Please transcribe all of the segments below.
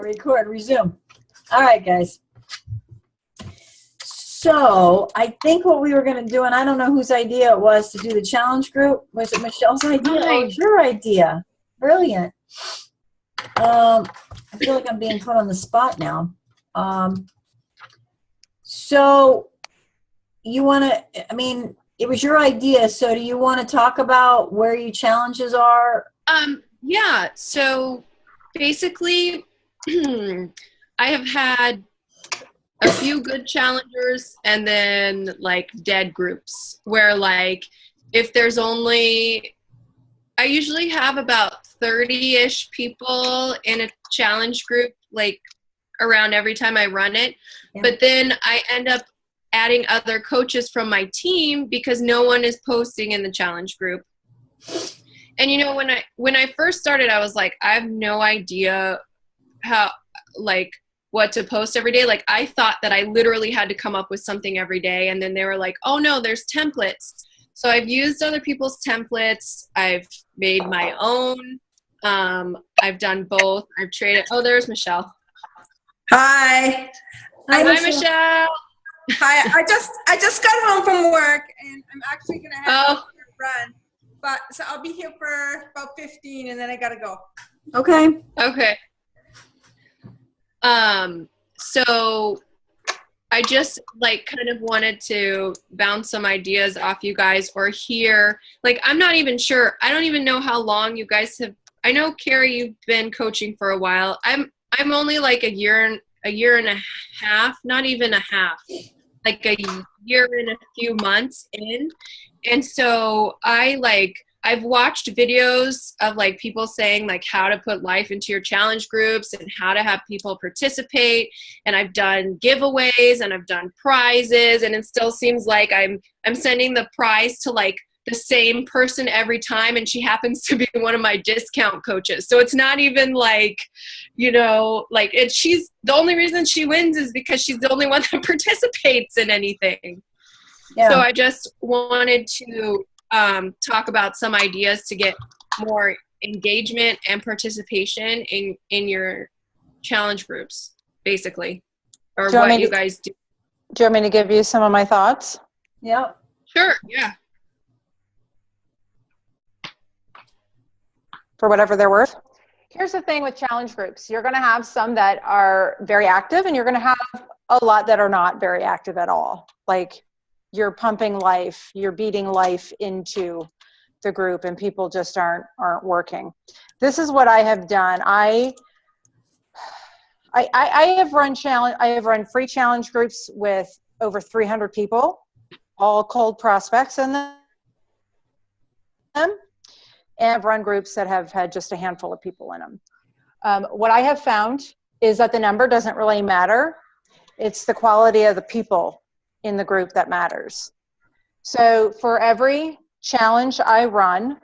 record, resume. All right, guys. So I think what we were going to do, and I don't know whose idea it was to do the challenge group. Was it Michelle's idea? Mine. Oh, it was your idea. Brilliant. I feel like I'm being put on the spot now. So you want to, I mean, it was your idea. So do you want to talk about where your challenges are? Yeah. So basically, I have had a few good challengers and then like dead groups where like if there's only, I usually have about 30-ish people in a challenge group like around every time I run it. Yeah. But then I end up adding other coaches from my team because no one is posting in the challenge group. And you know, when I first started, I was like, I have no idea how, like, what to post every day. Like, I thought that I literally had to come up with something every day. And then they were like, oh no, there's templates. So I've used other people's templates. I've made my own. I've done both. I've traded. Oh, there's Michelle. Hi. Hi, Michelle. Hi. I just got home from work and I'm actually gonna have a run. But so I'll be here for about 15 and then I gotta go. Okay. Okay. So I just like kind of wanted to bounce some ideas off you guys or hear, like, I'm not even sure. I don't even know how long you guys have. I know, Carrie, you've been coaching for a while. I'm only like a year and a half, not even a half, like a year and a few months in. And so I've watched videos of like people saying like how to put life into your challenge groups and how to have people participate. And I've done giveaways and I've done prizes, and it still seems like I'm sending the prize to like the same person every time, and she happens to be one of my discount coaches. So it's not even like, you know, like she's the only reason she wins is because she's the only one that participates in anything. Yeah. So I just wanted to talk about some ideas to get more engagement and participation in your challenge groups, basically, or what you guys do. Do you want me to give you some of my thoughts? Yeah. Sure. Yeah. For whatever they're worth. Here's the thing with challenge groups. You're going to have some that are very active and you're going to have a lot that are not very active at all. Like you're pumping life, you're beating life into the group and people just aren't working. This is what I have done. I have run free challenge groups with over 300 people, all cold prospects in them. And I've run groups that have had just a handful of people in them. What I have found is that the number doesn't really matter. It's the quality of the people in the group that matters. So for every challenge I run,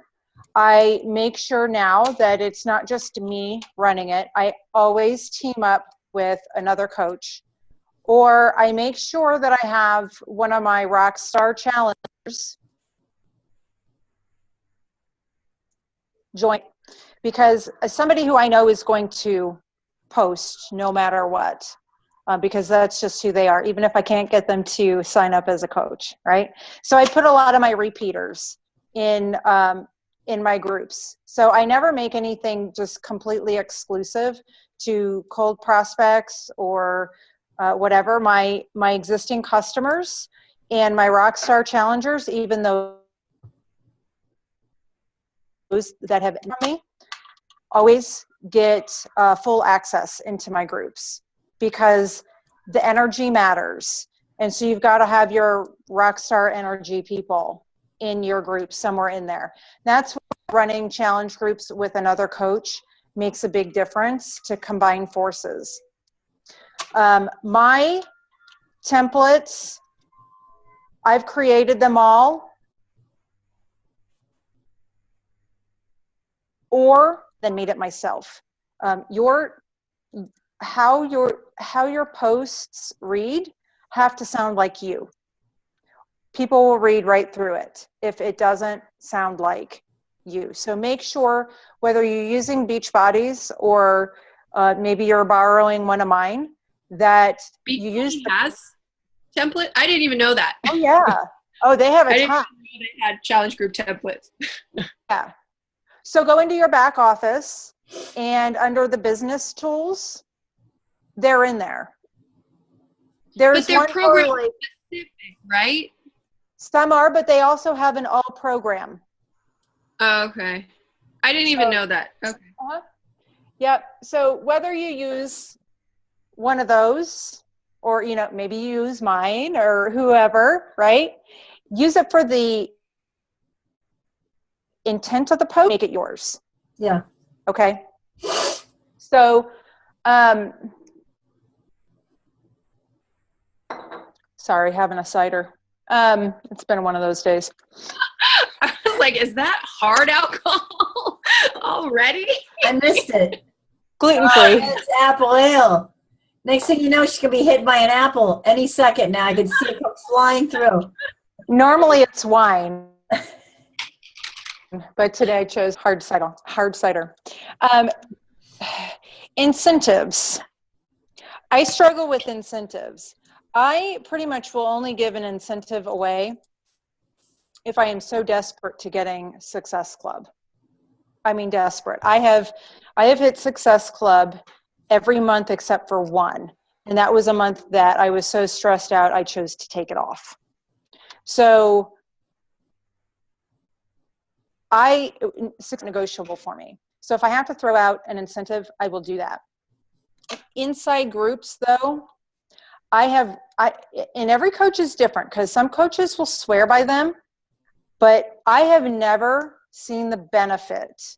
I make sure now that it's not just me running it. I always team up with another coach, or I make sure that I have one of my Rockstar challengers join, because as somebody who I know is going to post no matter what, because that's just who they are, even if I can't get them to sign up as a coach, right? So I put a lot of my repeaters in my groups. So I never make anything just completely exclusive to cold prospects or whatever. My existing customers and my Rockstar challengers, even though those that have me, always get full access into my groups, because the energy matters. And so you've got to have your Rockstar energy people in your group somewhere in there. That's why running challenge groups with another coach makes a big difference, to combine forces. My templates, I've created them all, or then made it myself. How your posts read have to sound like you. People will read right through it if it doesn't sound like you. So make sure, whether you're using Beachbodies or maybe you're borrowing one of mine that you use. has template? I didn't even know that. Oh yeah. Oh, they have a I didn't ton. even know they had challenge group templates. Yeah. So go into your back office and under the business tools, they're in there. There's But they're one program for, like, specific, right? some are, but they also have an all program. Oh, okay. I didn't even know that. Okay. Uh-huh. Yep. So whether you use one of those or, you know, maybe you use mine or whoever, right? Use it for the intent of the post, make it yours. Yeah. Okay. So, sorry, having a cider. It's been one of those days. I was like, is that hard alcohol already? I missed it. Gluten-free. It's apple ale. Next thing you know, she's going to be hit by an apple any second now. I can see it come flying through. Normally it's wine, but today I chose hard cider. Incentives. I struggle with incentives. I pretty much will only give an incentive away if I am so desperate to getting Success Club. I mean, desperate. I have hit Success Club every month except for one. And that was a month that I was so stressed out, I chose to take it off. So it's negotiable for me. So if I have to throw out an incentive, I will do that. Inside groups though, and every coach is different because some coaches will swear by them, but I have never seen the benefit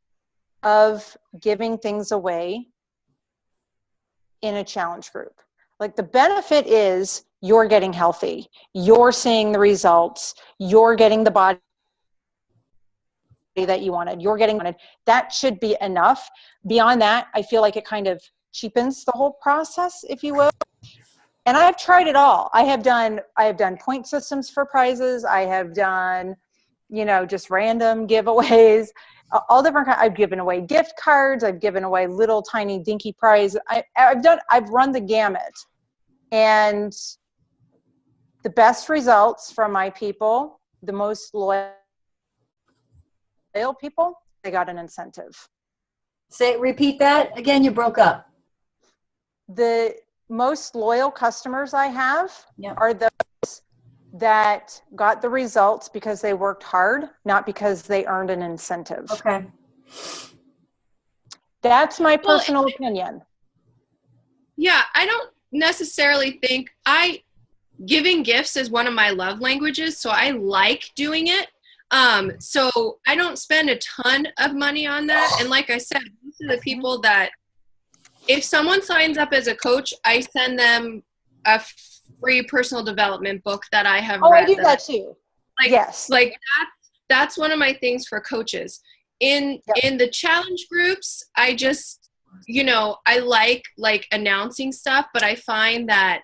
of giving things away in a challenge group. Like the benefit is you're getting healthy, you're seeing the results, you're getting the body that you wanted, that should be enough. Beyond that, I feel like it kind of cheapens the whole process, if you will. And I've tried it all. I have done point systems for prizes. I have done, just random giveaways, all different kinds. I've given away gift cards. I've given away little tiny dinky prize. I've run the gamut. And the best results from my people, the most loyal people, they got an incentive. Repeat that again. You broke up. The most loyal customers I have are those that got the results because they worked hard, not because they earned an incentive. Okay. That's my personal opinion. Yeah, I don't necessarily think giving gifts is one of my love languages, so I like doing it. So I don't spend a ton of money on that. And like I said, these are the people that if someone signs up as a coach, I send them a free personal development book that I have read. Oh, I do that too. Yes. Like that's one of my things for coaches. In the challenge groups, I just, I like announcing stuff, but I find that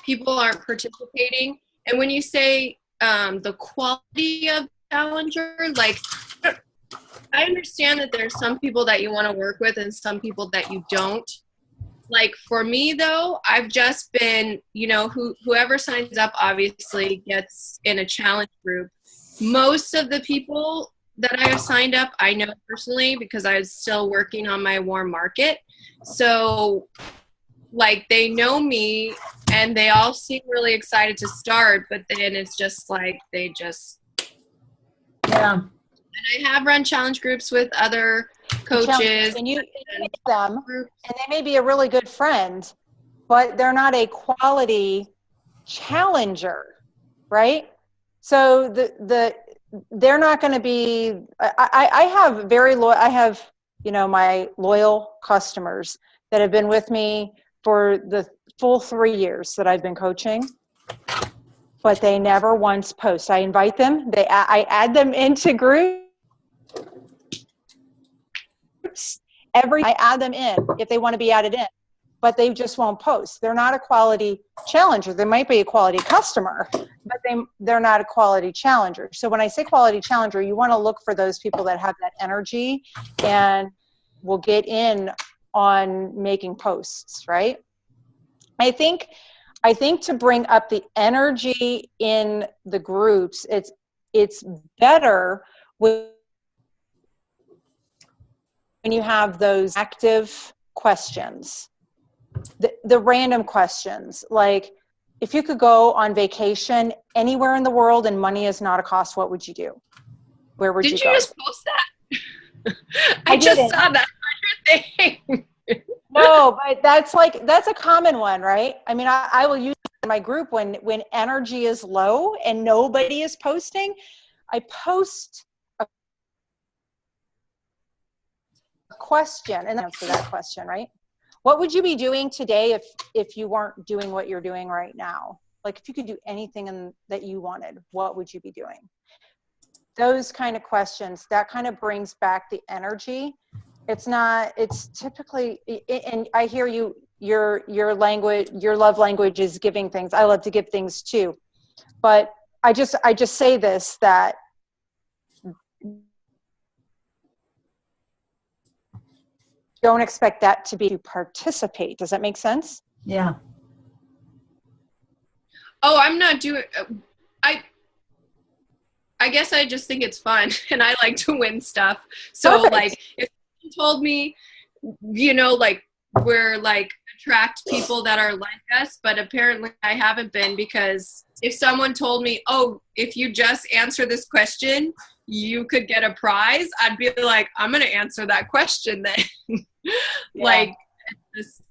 people aren't participating. And when you say the quality of challenger, I understand that there's some people that you want to work with and some people that you don't. Like for me though, I've just been, whoever signs up obviously gets in a challenge group. Most of the people that I have signed up, I know personally because I was still working on my warm market. So they know me and they all seem really excited to start, but then it's just yeah. And I have run challenge groups with other coaches. And you meet them, and they may be a really good friend, but they're not a quality challenger, right? So they're not going to be. I have my loyal customers that have been with me for the full 3 years that I've been coaching. But they never once post. I invite them. I add them into groups. I add them in if they want to be added in, but they just won't post. They're not a quality challenger. They might be a quality customer, but they're not a quality challenger. So when I say quality challenger, you want to look for those people that have that energy and will get in on making posts, right? I think to bring up the energy in the groups, it's better when you have those active questions, the random questions, like, if you could go on vacation anywhere in the world and money is not a cost, what would you do? Where would you go? Did you just post that? I just didn't. saw that on your thing. No, but that's a common one, right? I mean, I will use it in my group when energy is low and nobody is posting. I post a question and answer that question, right? What would you be doing today if you weren't doing what you're doing right now? Like, if you could do anything that you wanted, what would you be doing? Those kind of questions, that kind of brings back the energy. It's typically, and I hear you, your language, your love language is giving things. I love to give things too. But I just say this, that don't expect that to be to participate. Does that make sense? Yeah. Oh, I'm not doing, I guess I just think it's fun and I like to win stuff. So Perfect. Like, if you told me, you know, like, we're like attract people that are like us, but apparently I haven't been, because if someone told me, oh, if you just answer this question, you could get a prize, I'd be like, I'm going to answer that question then. Yeah. Like, just,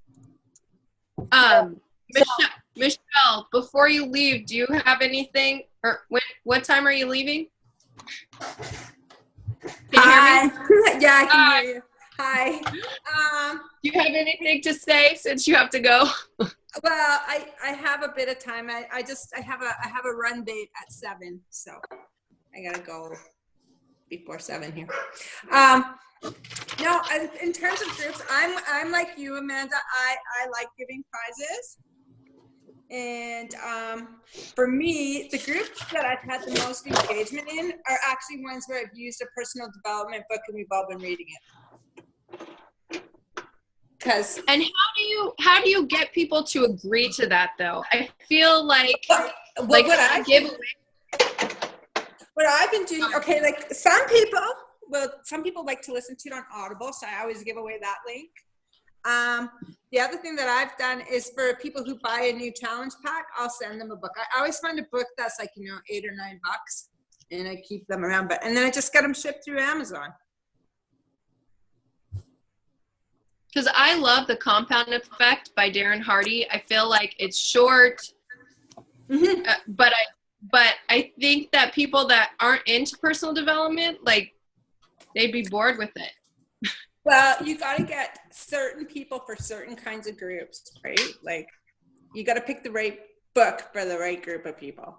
Michelle, before you leave, do you have anything, or what time are you leaving? Can you Hi. hear me? Yeah, I can Hi. hear you. Hi. Do you have anything to say since you have to go? Well, I have a bit of time. I have a run date at 7, so I gotta go before 7 here. No, in terms of groups, I'm like you, Amanda. I like giving prizes, and for me, the groups that I've had the most engagement in are actually ones where I've used a personal development book and we've all been reading it. And how do you get people to agree to that though? I feel like what I've been doing, okay, like some people like to listen to it on Audible, so I always give away that link. The other thing that I've done is for people who buy a new challenge pack, I'll send them a book. I always find a book that's like, $8 or $9, and I keep them around, and then I just get them shipped through Amazon. Because I love The Compound Effect by Darren Hardy. I feel like it's short, but I think that people that aren't into personal development, like, they'd be bored with it. Well, you got to get certain people for certain kinds of groups, right? Like, you got to pick the right book for the right group of people.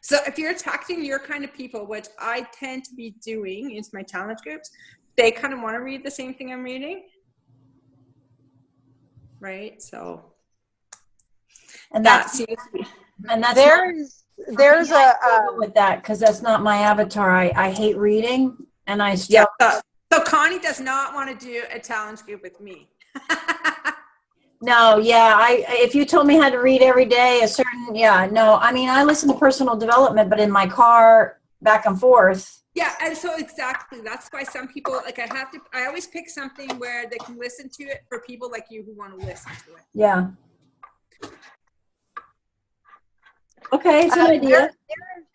So if you're attracting your kind of people, which I tend to be doing into my challenge groups, they kind of want to read the same thing I'm reading. Right? So. And that's there's a with that, because that's not my avatar. I hate reading, and I still. Yeah. So Connie does not want to do a challenge group with me. No, yeah. If you told me how to read every day, I mean, I listen to personal development, but in my car, back and forth. Yeah, and so exactly. That's why some people, like, I always pick something where they can listen to it for people like you who want to listen to it. Yeah. Okay, it's an idea.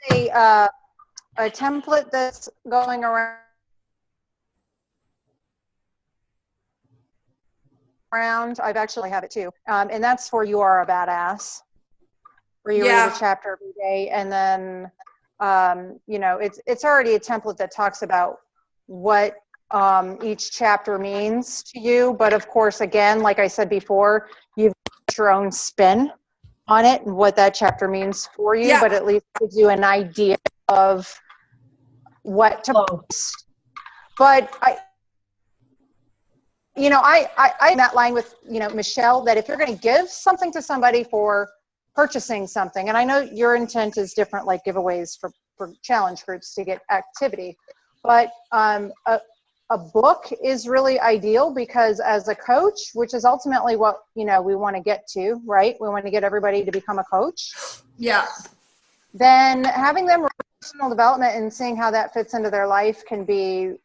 There's a template that's going around. I've actually have it too, and that's for You Are a Badass, where you read a chapter every day, and then it's already a template that talks about what each chapter means to you. But of course, again, like I said before, you've got your own spin on it and what that chapter means for you. But at least gives you an idea of what to post. But I'm that line with, Michelle, that if you're going to give something to somebody for purchasing something, and I know your intent is different, like giveaways for challenge groups to get activity, but a a book is really ideal, because as a coach, which is ultimately what, we want to get to, right? We want to get everybody to become a coach. Yeah. Then having them personal development and seeing how that fits into their life can be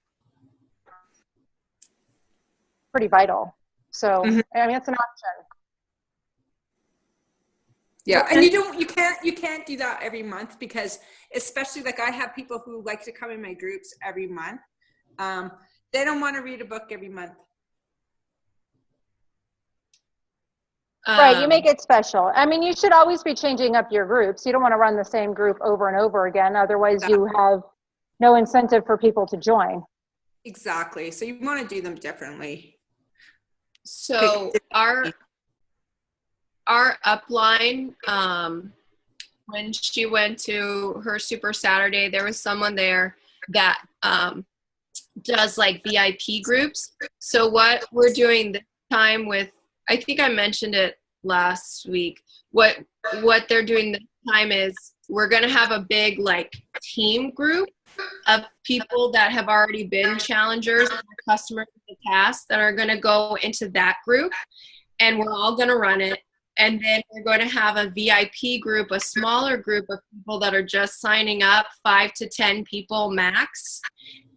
pretty vital. So, Mhm. I mean, it's an option. Yeah, and you can't do that every month, because especially like I have people who like to come in my groups every month. They don't want to read a book every month. Right, you make it special. I mean, you should always be changing up your groups. You don't want to run the same group over and over again. Otherwise, you have no incentive for people to join. Exactly. So you want to do them differently. So our upline, when she went to her Super Saturday, there was someone there that does like VIP groups. So what we're doing this time with, I think I mentioned it last week, what they're doing this time is we're going to have a big like team group of people that have already been challengers, customers in the past, that are going to go into that group, and we're all going to run it. And then we're going to have a VIP group, a smaller group of people that are just signing up, 5 to 10 people max.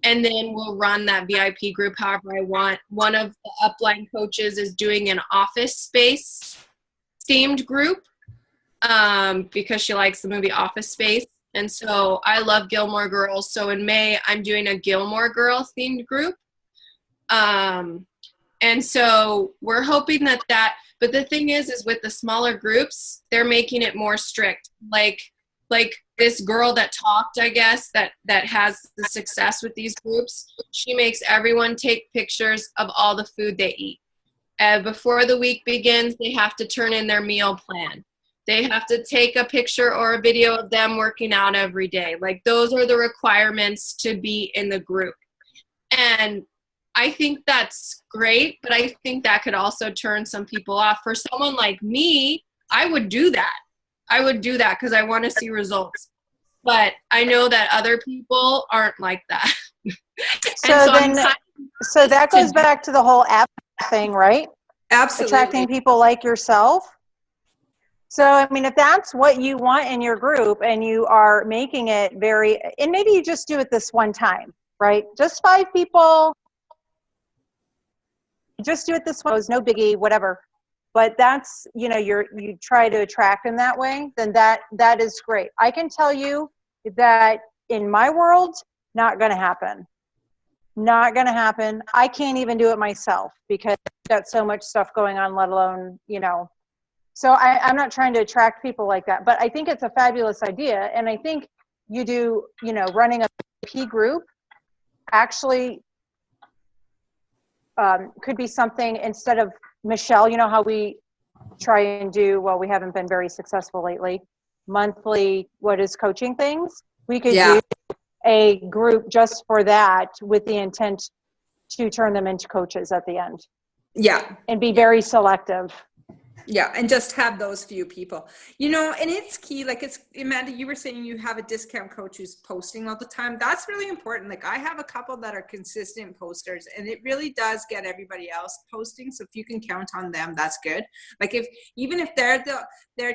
And then we'll run that VIP group however I want. One of the upline coaches is doing an office space themed group because she likes the movie Office Space. And so I love Gilmore Girls. So in May, I'm doing a Gilmore Girl themed group. And so we're hoping that, but the thing is with the smaller groups, they're making it more strict. Like this girl that talked, I guess, that has the success with these groups, she makes everyone take pictures of all the food they eat. Before the week begins, they have to turn in their meal plan. They have to take a picture or a video of them working out every day. Like, those are the requirements to be in the group. And I think that's great, but I think that could also turn some people off. For someone like me, I would do that. I would do that because I want to see results. But I know that other people aren't like that. So that goes back to the whole app thing, right? Absolutely. Attracting people like yourself. So, I mean, if that's what you want in your group and you are making it and maybe you just do it this one time, right? Just 5 people. Just do it this one. It was no biggie, whatever. But that's, you try to attract them that way, then that is great. I can tell you that in my world, not going to happen. Not going to happen. I can't even do it myself because I've got so much stuff going on, let alone, So I'm not trying to attract people like that, but I think it's a fabulous idea. And I think you do, running a P group actually could be something instead of Michelle, how we try and do, well, we haven't been very successful lately, monthly, what is coaching things. We could do a group just for that with the intent to turn them into coaches at the end. Yeah. And be very selective. Yeah, and just have those few people, and it's key. Like, it's, Amanda, you were saying you have a discount coach who's posting all the time. That's really important. Like, I have a couple that are consistent posters, and it really does get everybody else posting. So if you can count on them, that's good. Like, even if they're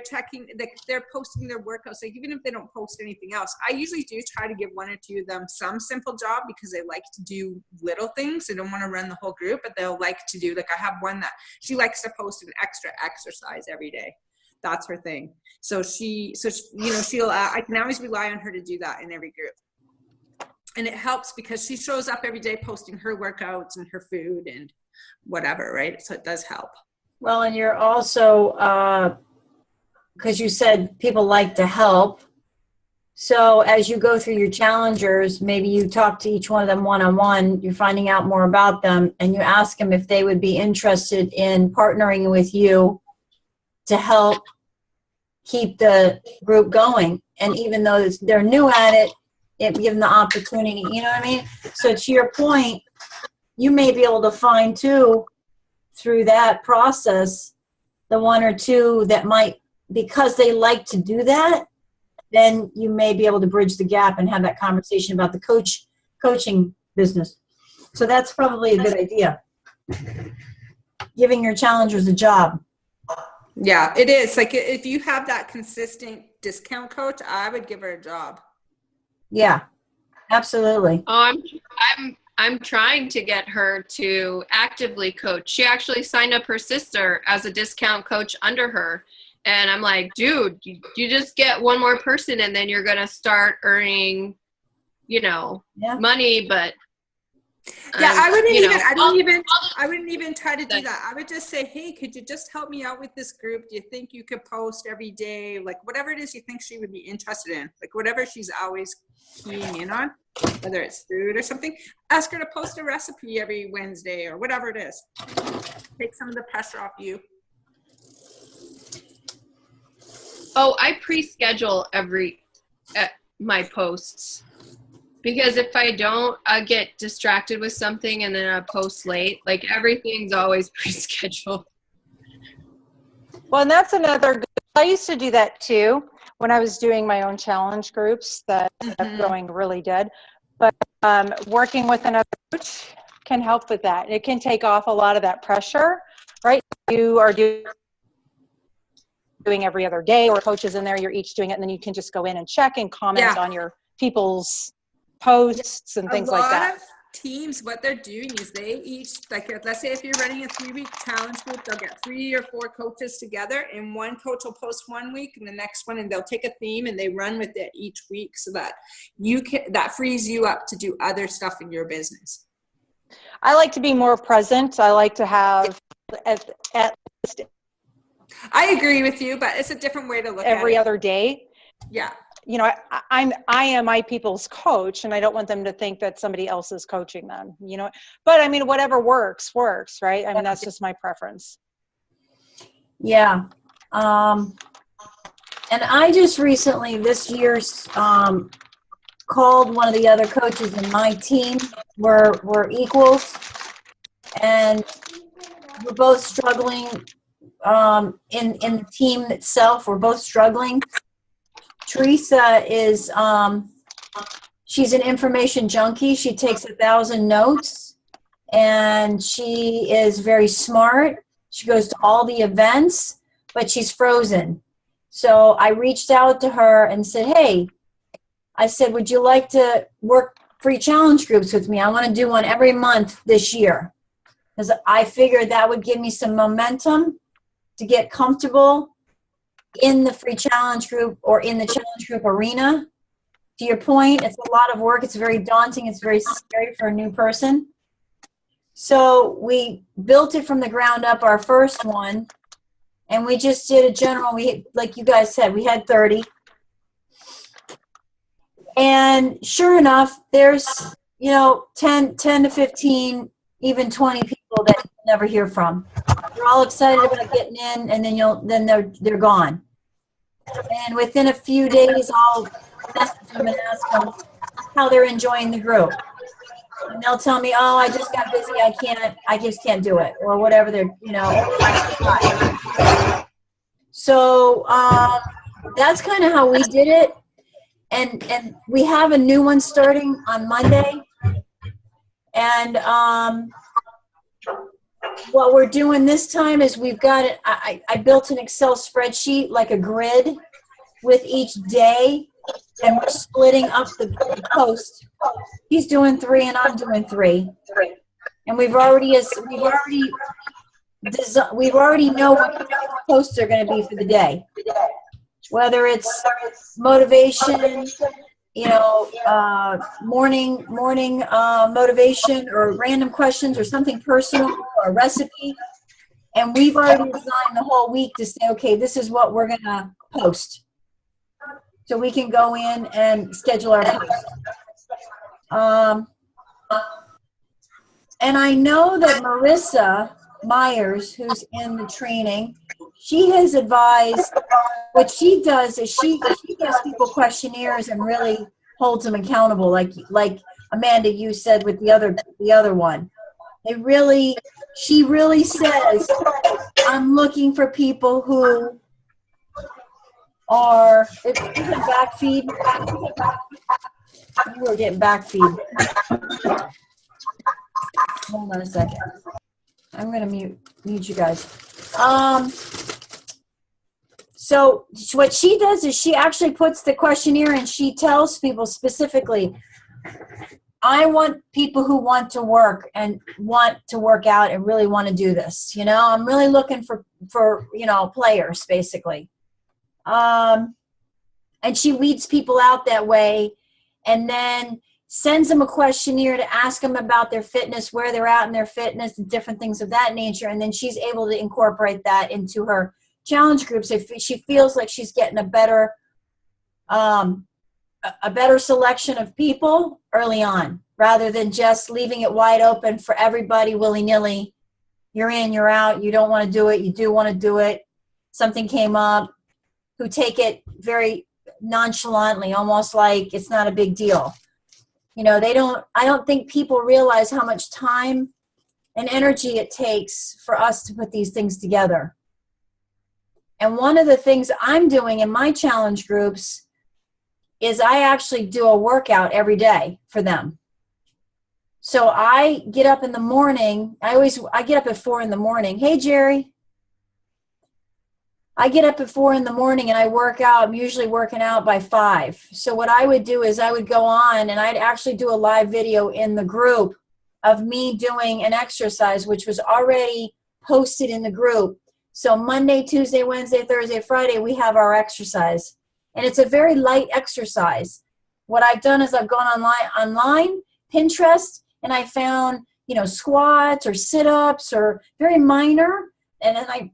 checking, like, they're posting their workouts, like, even if they don't post anything else, I usually do try to give 1 or 2 of them some simple job because they like to do little things. They don't want to run the whole group, but they'll like to do, like, I have one that she likes to post an extra exercise every day. That's her thing. So she'll I can always rely on her to do that in every group. And it helps because she shows up every day posting her workouts and her food and whatever, right? So it does help. Well, and you're also, because you said people like to help. So as you go through your challengers, maybe you talk to each one of them one-on-one, you're finding out more about them, and you ask them if they would be interested in partnering with you to help keep the group going. And even though they're new at it, give them the opportunity, you know what I mean? So to your point, you may be able to find too, through that process, the 1 or 2 that might, because they like to do that, then you may be able to bridge the gap and have that conversation about the coaching business. So that's probably a good idea. Giving your challengers a job. Yeah, it is. Like if you have that consistent discount coach, I would give her a job. Yeah, absolutely. Oh, I'm trying to get her to actively coach. She actually signed up her sister as a discount coach under her. And I'm like, dude, you just get one more person and then you're going to start earning, money. But yeah, I wouldn't I wouldn't even try to do that. I would just say, hey, could you just help me out with this group? Do you think you could post every day? Like whatever it is you think she would be interested in, like whatever she's always keying in on, whether it's food or something, ask her to post a recipe every Wednesday or whatever it is. Take some of the pressure off you. Oh, I pre-schedule my posts. Because if I don't, I'll get distracted with something and then I'll post late. Like everything's always pre-scheduled. Well, and that's another good, I used to do that too when I was doing my own challenge groups that are going really dead. But working with another coach can help with that. It can take off a lot of that pressure, right? You are doing every other day, or coaches in there, you're each doing it, and then you can just go in and check and comment on your people's posts and things like that. A lot of teams, what they're doing is they each, like let's say if you're running a 3-week challenge group, they'll get 3 or 4 coaches together, and one coach will post one week and the next one, and they'll take a theme and they run with it each week so that that frees you up to do other stuff in your business. I like to be more present. I like to have at least I agree with you, but it's a different way to look at it. Every other day. Yeah. I am my people's coach, and I don't want them to think that somebody else is coaching them, but I mean, whatever works, right? I mean, that's just my preference. Yeah. And I just recently this year called one of the other coaches in my team. We're equals, and we're both struggling in the team itself. We're both struggling. Teresa is, she's an information junkie. She takes 1,000 notes, and she is very smart. She goes to all the events, but she's frozen. So I reached out to her and said, hey, I said, would you like to work free challenge groups with me? I want to do one every month this year, because I figured that would give me some momentum to get comfortable in the free challenge group or in the challenge group arena. To your point, it's a lot of work. It's very daunting. It's very scary for a new person. So we built it from the ground up, our first one, and we just did a general, like you guys said, we had 30. And sure enough, there's, 10 to 15, even 20 people that you'll never hear from. They're all excited about getting in, and then they're gone. And within a few days, I'll message them and ask them how they're enjoying the group. And they'll tell me, oh, I just got busy, I just can't do it, or whatever they're, So that's kind of how we did it. And we have a new one starting on Monday. And what we're doing this time is we've got it. I built an Excel spreadsheet, like a grid, with each day, and we're splitting up the post. He's doing 3 and I'm doing 3, and we already know what the posts are going to be for the day, whether it's motivation, morning motivation, or random questions, or something personal, or a recipe. And we've already designed the whole week to say, okay, this is what we're going to post. So we can go in and schedule our post. And I know that Marissa Myers, who's in the training, she has advised, what she does is she gives people questionnaires and really holds them accountable, like Amanda, you said with the other one. She really says, I'm looking for people who are, if you can back feed, you were getting back feed. Hold on a second. I'm going to mute you guys. So what she does is she actually puts the questionnaire and she tells people specifically, I want people who want to work and want to work out and really want to do this. You know, I'm really looking for players basically. And she weeds people out that way and then sends them a questionnaire to ask them about their fitness, where they're at in their fitness, and different things of that nature. And then she's able to incorporate that into her challenge groups if she feels like she's getting a better selection of people early on, rather than just leaving it wide open for everybody willy-nilly. You're in, you're out, you don't want to do it, you do want to do it, something came up, who take it very nonchalantly, almost like it's not a big deal. You know, I don't think people realize how much time and energy it takes for us to put these things together. And one of the things I'm doing in my challenge groups is I actually do a workout every day for them. So I get up in the morning. I get up at 4 in the morning. Hey, Jerry. I get up at 4 in the morning and I work out. I'm usually working out by 5. So what I would do is I would go on and I'd actually do a live video in the group of me doing an exercise, which was already posted in the group. So Monday, Tuesday, Wednesday, Thursday, Friday, we have our exercise. And it's a very light exercise. What I've done is I've gone online, Pinterest, and I found, squats or sit-ups or very minor. And then I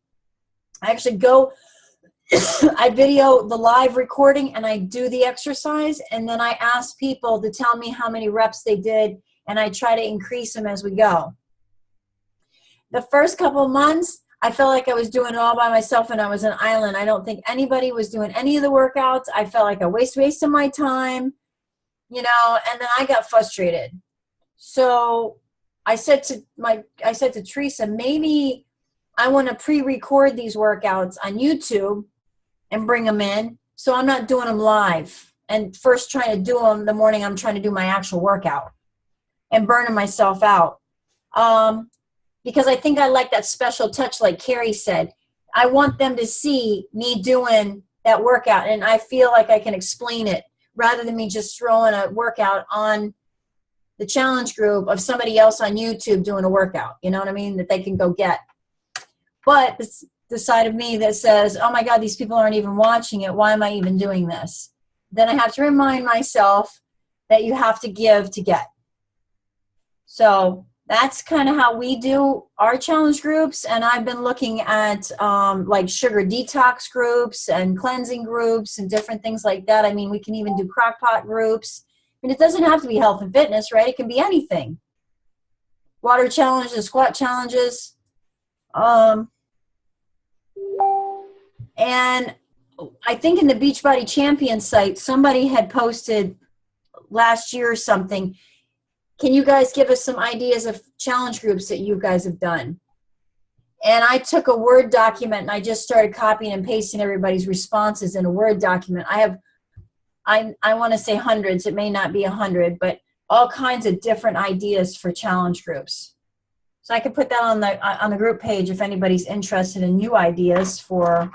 actually go, I video the live recording and I do the exercise. And then I ask people to tell me how many reps they did. And I try to increase them as we go. The first couple of months, I felt like I was doing it all by myself and I was an island. I don't think anybody was doing any of the workouts. I felt like I wasted my time, and then I got frustrated. So I said to Teresa, maybe I want to pre-record these workouts on YouTube and bring them in. So I'm not doing them live and first trying to do them the morning I'm trying to do my actual workout and burning myself out. Because I think I like that special touch, like Carrie said. I want them to see me doing that workout, and I feel like I can explain it rather than me just throwing a workout on the challenge group of somebody else on YouTube doing a workout, you know what I mean, that they can go get. But it's the side of me that says, oh my God, these people aren't even watching it. Why am I even doing this? Then I have to remind myself that you have to give to get. So that's kind of how we do our challenge groups. And I've been looking at like sugar detox groups and cleansing groups and different things like that. I mean, we can even do crockpot groups. And it doesn't have to be health and fitness, right? It can be anything. Water challenges, squat challenges. And I think in the Beachbody Champion site, somebody had posted last year or something. Can you guys give us some ideas of challenge groups that you guys have done? And I took a Word document and I just started copying and pasting everybody's responses in a Word document. I want to say hundreds. It may not be 100, but all kinds of different ideas for challenge groups. So I could put that on the group page if anybody's interested in new ideas for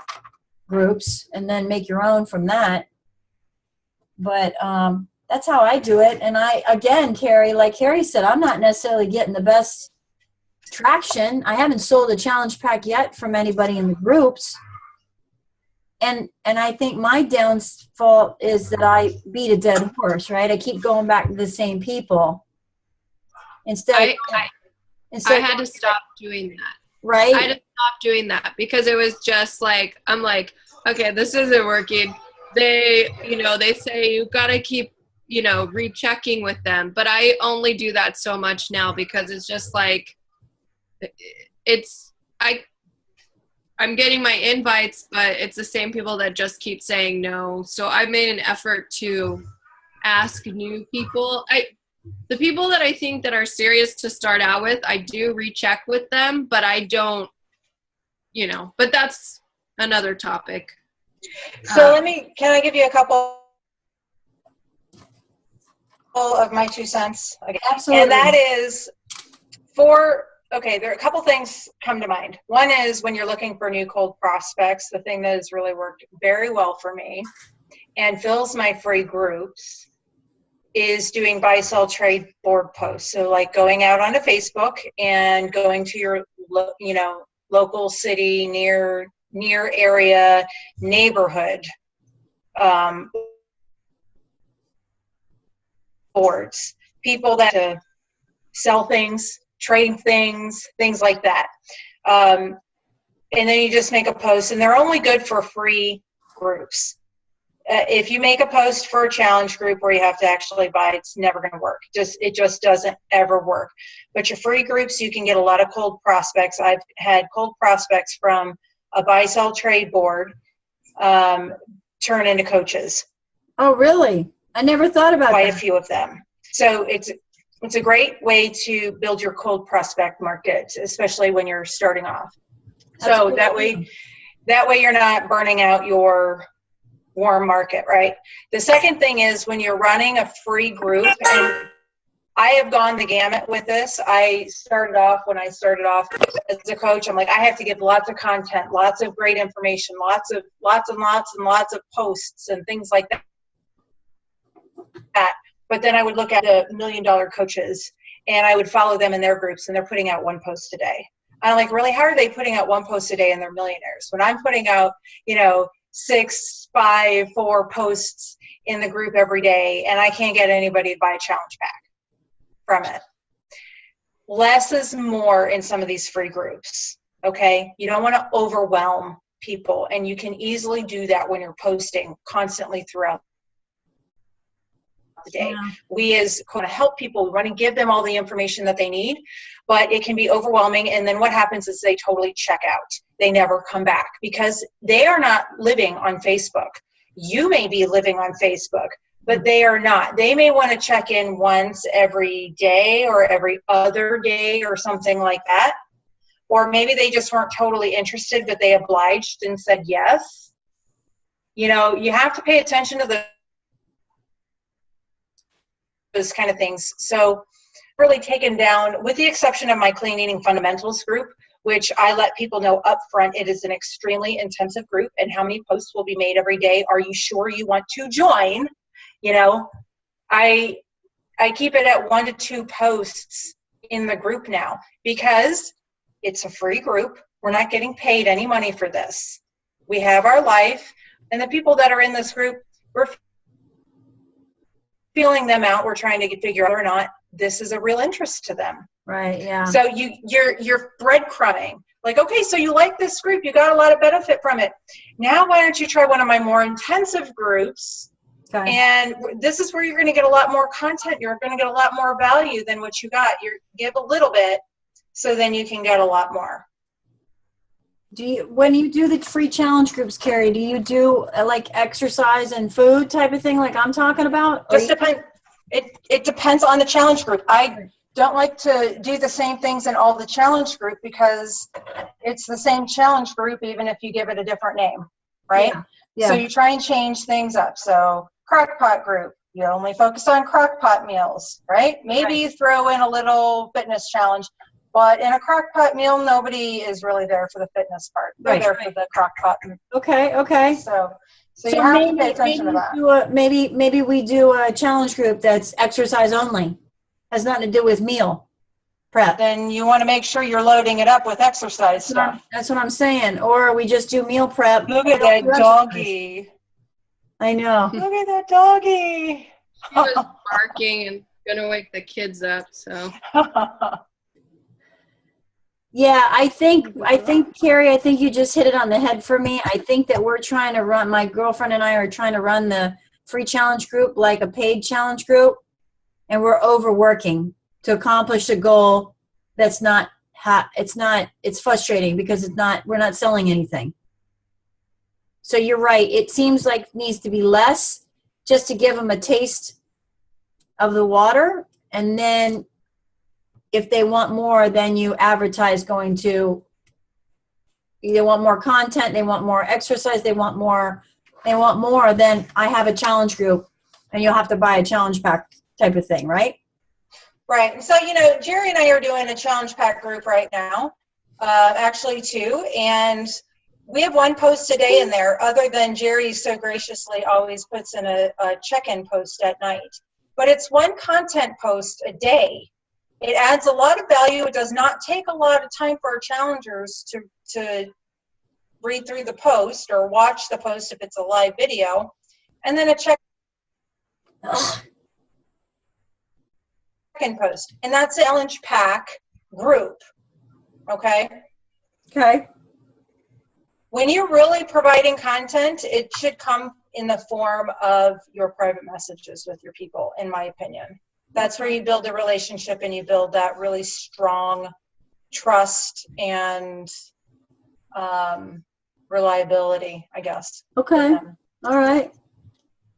groups, and then make your own from that. But that's how I do it. And Carrie, like Carrie said, I'm not necessarily getting the best traction. I haven't sold a challenge pack yet from anybody in the groups. And I think my downfall is that I beat a dead horse, right? I keep going back to the same people. I had to stop doing that. Right? I had to stop doing that because it was just like, I'm like, okay, this isn't working. They say you got to keep, rechecking with them. But I only do that so much now because it's just like, I'm getting my invites, but it's the same people that just keep saying no. So I made an effort to ask new people. The people that I think that are serious to start out with, I do recheck with them, but I don't, but that's another topic. So can I give you a couple of my 2 cents? Absolutely. And that is, Okay, there are a couple things come to mind. One is when you're looking for new cold prospects, the thing that has really worked very well for me and fills my free groups is doing buy, sell, trade board posts. So like going out onto Facebook and going to your, local city, near area, neighborhood boards, people that sell things, trading things like that. And then you just make a post, and they're only good for free groups. If you make a post for a challenge group where you have to actually buy, it's never going to work. It just doesn't ever work. But your free groups, you can get a lot of cold prospects. I've had cold prospects from a buy, sell, trade board turn into coaches. Oh, really? I never thought about Quite that. a few of them. So it's a great way to build your cold prospect market, especially when you're starting off. That's So cool. that way you're not burning out your warm market, right? The second thing is when you're running a free group, and I have gone the gamut with this. When I started off as a coach, I'm like, I have to give lots of content, lots of great information, lots and lots of posts and things like that. But then I would look at the $1 million coaches and I would follow them in their groups, and they're putting out one post a day. I'm like, really? How are they putting out one post a day and they're millionaires? When I'm putting out, 6, 5, 4 posts in the group every day, and I can't get anybody to buy a challenge pack from it. Less is more in some of these free groups, okay? You don't want to overwhelm people, and you can easily do that when you're posting constantly throughout the day. Yeah. We as going to help people, we want to give them all the information that they need, but it can be overwhelming, and then what happens is they totally check out. They never come back because they are not living on Facebook. You may be living on Facebook, but they are not. They may want to check in once every day or every other day or something like that. Or maybe they just weren't totally interested, but they obliged and said yes. You have to pay attention to those kind of things. So really taken down, with the exception of my clean eating fundamentals group, which I let people know up front, it is an extremely intensive group, and how many posts will be made every day. Are you sure you want to join? I keep it at 1 to 2 posts in the group now because it's a free group. We're not getting paid any money for this. We have our life, and the people that are in this group, we're feeling them out. We're trying to figure out whether or not this is a real interest to them. Right, yeah. So you're breadcrumbing. Like, okay, so you like this group, you got a lot of benefit from it. Now why don't you try one of my more intensive groups? Okay. And this is where you're going to get a lot more content. You're going to get a lot more value than what you got. You give a little bit, so then you can get a lot more. When you do the free challenge groups, Carrie, do you do like exercise and food type of thing like I'm talking about? Just depends. It depends on the challenge group. I don't like to do the same things in all the challenge group because it's the same challenge group even if you give it a different name, right? Yeah. So you try and change things up. So crockpot group, you only focus on crockpot meals, right? Maybe you throw in a little fitness challenge, but in a crockpot meal, nobody is really there for the fitness part. They're there for the crockpot. Okay. So you have to pay attention to that. Maybe we do a challenge group that's exercise only. Has nothing to do with meal prep. Then you want to make sure you're loading it up with exercise stuff. That's what I'm saying. Or we just do meal prep. Look at that doggy. I know. Look at that doggy. She was barking and gonna wake the kids up, so. Yeah, I think, Carrie, I think you just hit it on the head for me. I think that my girlfriend and I are trying to run the free challenge group like a paid challenge group, and we're overworking to accomplish a goal that's not, it's frustrating because we're not selling anything. So you're right. It seems like it needs to be less just to give them a taste of the water, and then if they want more, then you advertise they want more content, they want more exercise, they want more, then I have a challenge group and you'll have to buy a challenge pack type of thing, right? Right. And so, you know, Jerry and I are doing a challenge pack group right now, actually two. And we have one post a day in there, other than Jerry so graciously always puts in a check-in post at night. But it's one content post a day. It adds a lot of value. It does not take a lot of time for our challengers to read through the post or watch the post if it's a live video. And then a check-in post. And that's the challenge pack group. Okay? Okay. When you're really providing content, it should come in the form of your private messages with your people, in my opinion. That's where you build a relationship and you build that really strong trust and reliability, I guess. Okay. All right.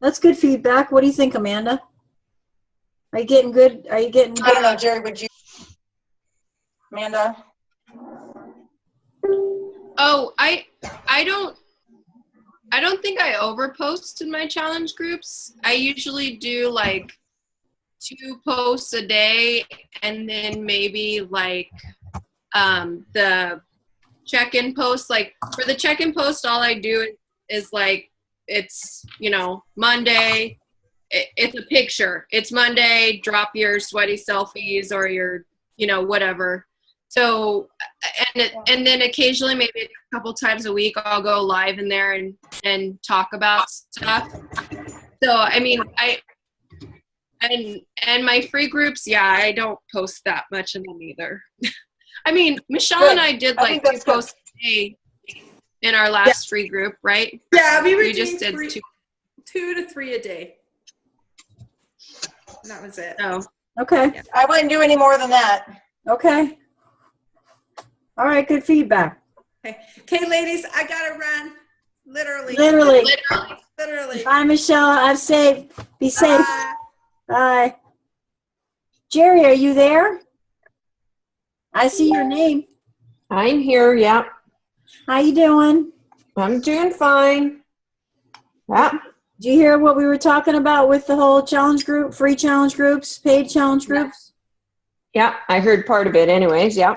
That's good feedback. What do you think, Amanda? Are you getting good? Are you getting I don't know, Jerry, would you? Amanda? Oh, I don't think I overpost in my challenge groups. I usually do like 2 posts a day, and then maybe like the check-in post. Like for the check-in post, all I do is like, it's, you know, Monday, it's a picture. It's Monday, drop your sweaty selfies or your, you know, whatever. So, and then occasionally, maybe a couple times a week, I'll go live in there and talk about stuff. So, I mean, and my free groups, yeah, I don't post that much in them either. I mean, Michelle Good. and I did I like think 2 that's good. posts a day in our last free group, right? Yeah, we were We doing just did 2. 2 to 3 a day. And that was it. Oh, okay? I wouldn't do any more than that. Okay. All right. Good feedback. Okay, ladies, I gotta run. Literally. Literally. Literally. Bye, Michelle. I'm safe. Be safe. Bye. Bye. Jerry, are you there? I see your name. I'm here, yeah. How you doing? I'm doing fine. Yeah. Did you hear what we were talking about with the whole challenge group, free challenge groups, paid challenge groups? Yeah, I heard part of it anyways, yeah.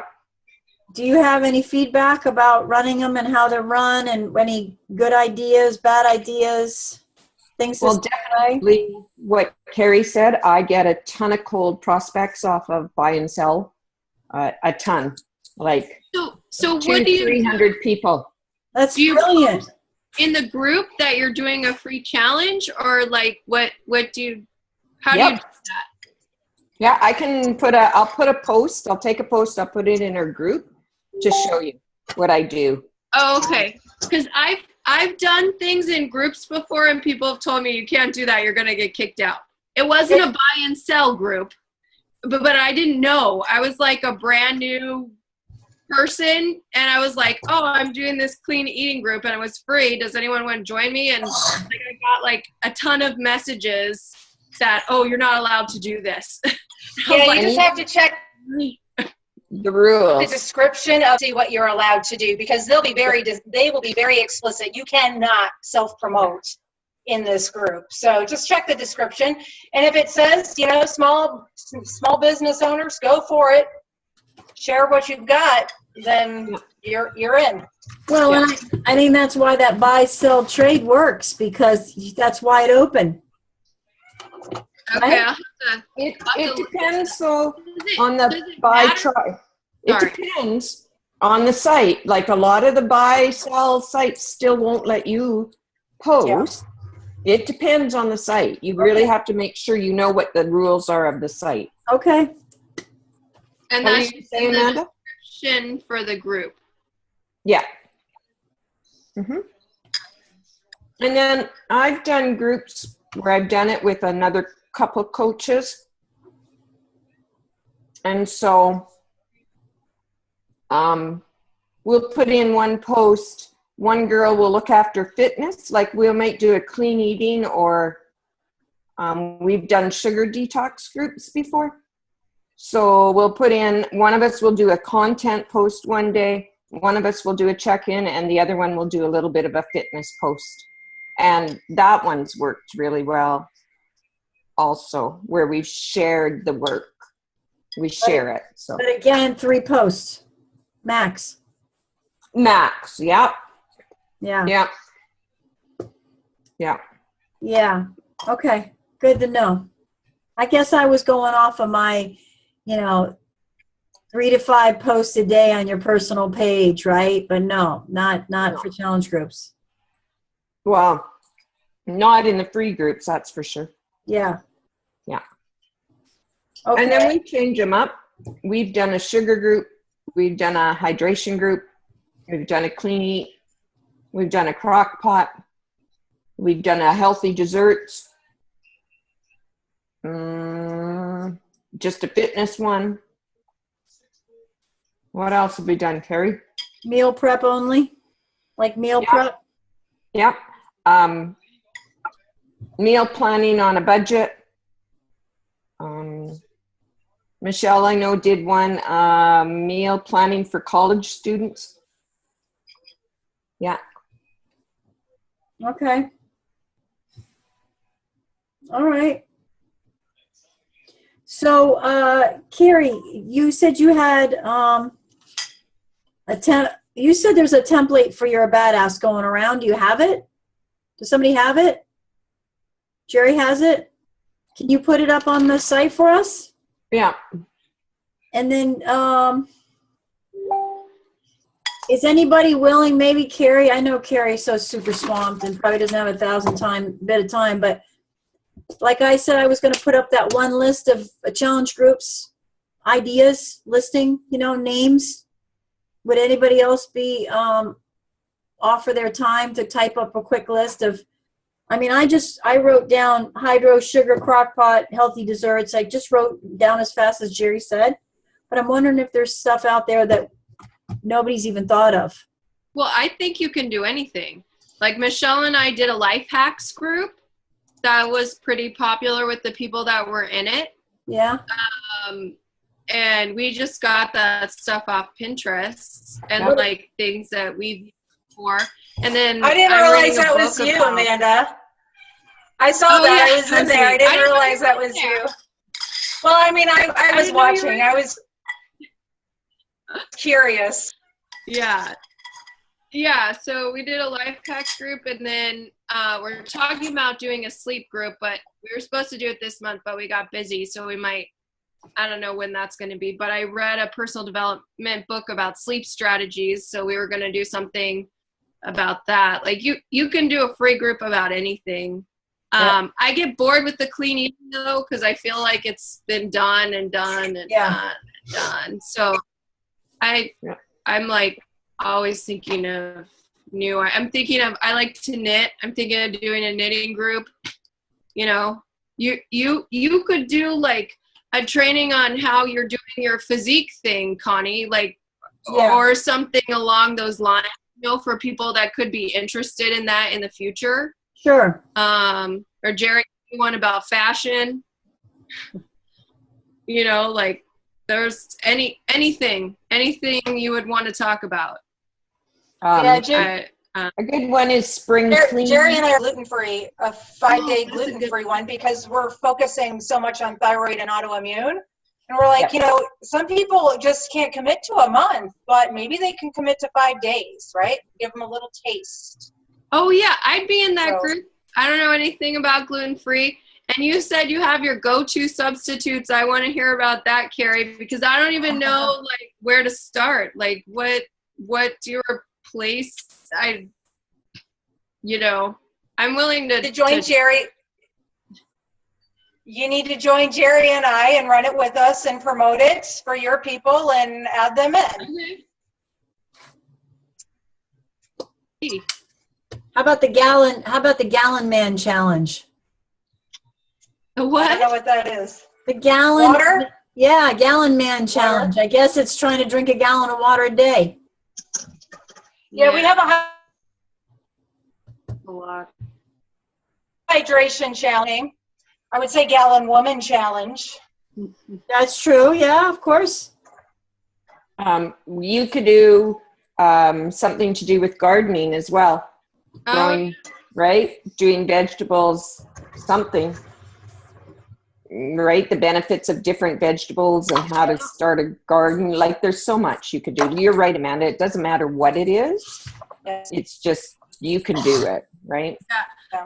Do you have any feedback about running them and how they're run, and any good ideas, bad ideas, things to Well, try? definitely what Carrie said, I get a ton of cold prospects off of buy and sell. A ton. Like so two, what do you 300 people. That's do you brilliant. post in the group that you're doing a free challenge, or like what do you, how do you Yep. do that? Yeah, I'll put a post, I'll take a post, I'll put it in our group to show you what I do. Oh, okay. Because I've done things in groups before, and people have told me you can't do that, you're gonna get kicked out. It wasn't a buy and sell group, but I didn't know. I was like a brand new person, and I was like, oh, I'm doing this clean eating group, and it was free. Does anyone want to join me? And like, I got like a ton of messages that, oh, you're not allowed to do this. I was Yeah, like, you just have to check The the rules. description of see what you're allowed to do, because they will be very explicit. You cannot self-promote in this group. So just check the description. And if it says, you know, small business owners, go for it. Share what you've got, then you're in. Well, and I think that's why that buy, sell, trade works, because that's wide open. okay, I'll have to. It depends so Does it- on does the it buy matter? try. It Sorry. depends on the site. Like a lot of the buy sell sites still won't let you post. It depends on the site. You really have to make sure you know what the rules are of the site. Okay. And What were that's you saying, in the Amanda? description for the group. Yeah. And then I've done groups where I've done it with another couple coaches. And so we'll put in one post. One girl will look after fitness, like we might do a clean eating, or we've done sugar detox groups before. So we'll put in, one of us will do a content post one day, one of us will do a check-in, and the other one will do a little bit of a fitness post. And that one's worked really well also, where we've shared the work. We share it. So But again, 3 posts, max. max. Yep. Yeah. Yep. Yeah. Yeah. Okay. Good to know. I guess I was going off of my, 3 to 5 posts a day on your personal page, right? But no, not for challenge groups. Well, not in the free groups, that's for sure. Yeah. Yeah. Okay. And then we change them up. We've done a sugar group. We've done a hydration group. We've done a clean eat. We've done a crock pot. We've done a healthy desserts. Just a fitness one. What else have we done, Carrie? Meal prep only? Like meal prep? Yep. Meal planning on a budget. Michelle, I know, did one, meal planning for college students. Yeah. Okay. All right. So, Carrie, you said you had you said there's a template for You're a Badass going around. Do you have it? Does somebody have it? Jerry has it? Can you put it up on the site for us? Yeah. And then, is anybody willing, maybe Carrie, I know Carrie's so super swamped and probably doesn't have 1,000 bit of time, but like I said, I was going to put up that one list of challenge groups, ideas, listing, names. Would anybody else be, offer their time to type up a quick list of, I wrote down hydro, sugar, crock pot, healthy desserts. I just wrote down as fast as Jerry said, but I'm wondering if there's stuff out there that nobody's even thought of. Well, I think you can do anything. Like Michelle and I did a life hacks group that was pretty popular with the people that were in it. Yeah. And we just got that stuff off Pinterest and like things that we've used before. And then I didn't realize that was you, Amanda. I saw that. I was in there. I didn't realize that was you. Well, I was watching. I was curious. Yeah. So we did a life hacks group, and then we're talking about doing a sleep group, but we were supposed to do it this month, but we got busy, so we might, I don't know when that's going to be, but I read a personal development book about sleep strategies, so we were going to do something about that. Like you can do a free group about anything. I get bored with the clean eating though, because I feel like it's been done and done and done. So I'm like always thinking of new. I like to knit. I'm thinking of doing a knitting group. You could do like a training on how you're doing your physique thing, Connie, or something along those lines, for people that could be interested in that in the future. Sure. Or Jerry, one about fashion, there's anything you would want to talk about. A good one is spring clean. Jerry and I are gluten-free, a 5-day gluten-free one, because we're focusing so much on thyroid and autoimmune. And we're like, some people just can't commit to a month, but maybe they can commit to 5 days, right? Give them a little taste. Oh, yeah. I'd be in that group. I don't know anything about gluten-free. And you said you have your go-to substitutes. I want to hear about that, Carrie, because I don't even know, where to start. What's your place? I'm willing to join Jerry. You need to join Jerry and I and run it with us and promote it for your people and add them in. Okay. How about the gallon man challenge? The what? I don't know what that is. The gallon water? Yeah, gallon man challenge. I guess it's trying to drink a gallon of water a day. Yeah, we have a lot. Hydration challenge. I would say gallon woman challenge. That's true. Yeah, of course. You could do something to do with gardening as well. Growing, right? Doing vegetables, something. right? The benefits of different vegetables and how to start a garden. Like there's so much you could do. You're right, Amanda. It doesn't matter what it is. Yes. It's just, you can do it, right?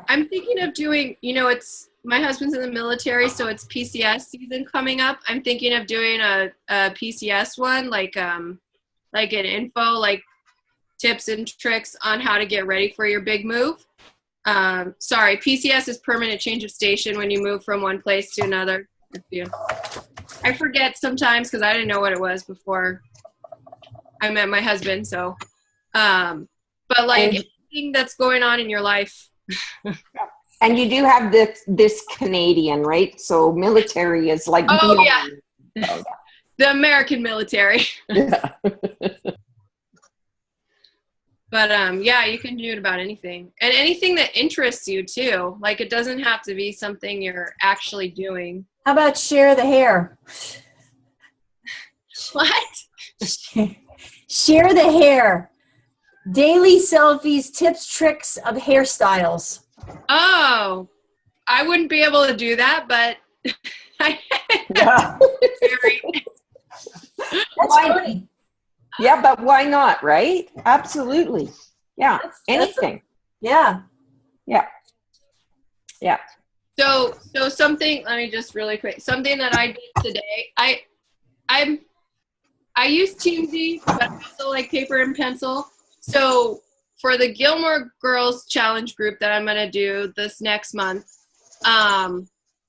I'm thinking of doing, it's my husband's in the military, so it's PCS season coming up. I'm thinking of doing a PCS one, like an info, like tips and tricks on how to get ready for your big move. Sorry, PCS is permanent change of station when you move from one place to another. I forget sometimes because I didn't know what it was before I met my husband. So, but like anything that's going on in your life. And you do have this Canadian, right? So military is like yeah, the American military. Yeah. But yeah, you can do it about anything, and anything that interests you too. Like it doesn't have to be something you're actually doing. How about share the hair? What? Share the hair. Daily selfies, tips, tricks of hairstyles. Oh, I wouldn't be able to do that, but Yeah. That's funny. Yeah, but why not, right? Absolutely. Yeah, anything. Yeah. So something. Let me just really quick. Something that I did today. I use Teamsy, but I also like paper and pencil. So for the Gilmore Girls Challenge group that I'm gonna do this next month,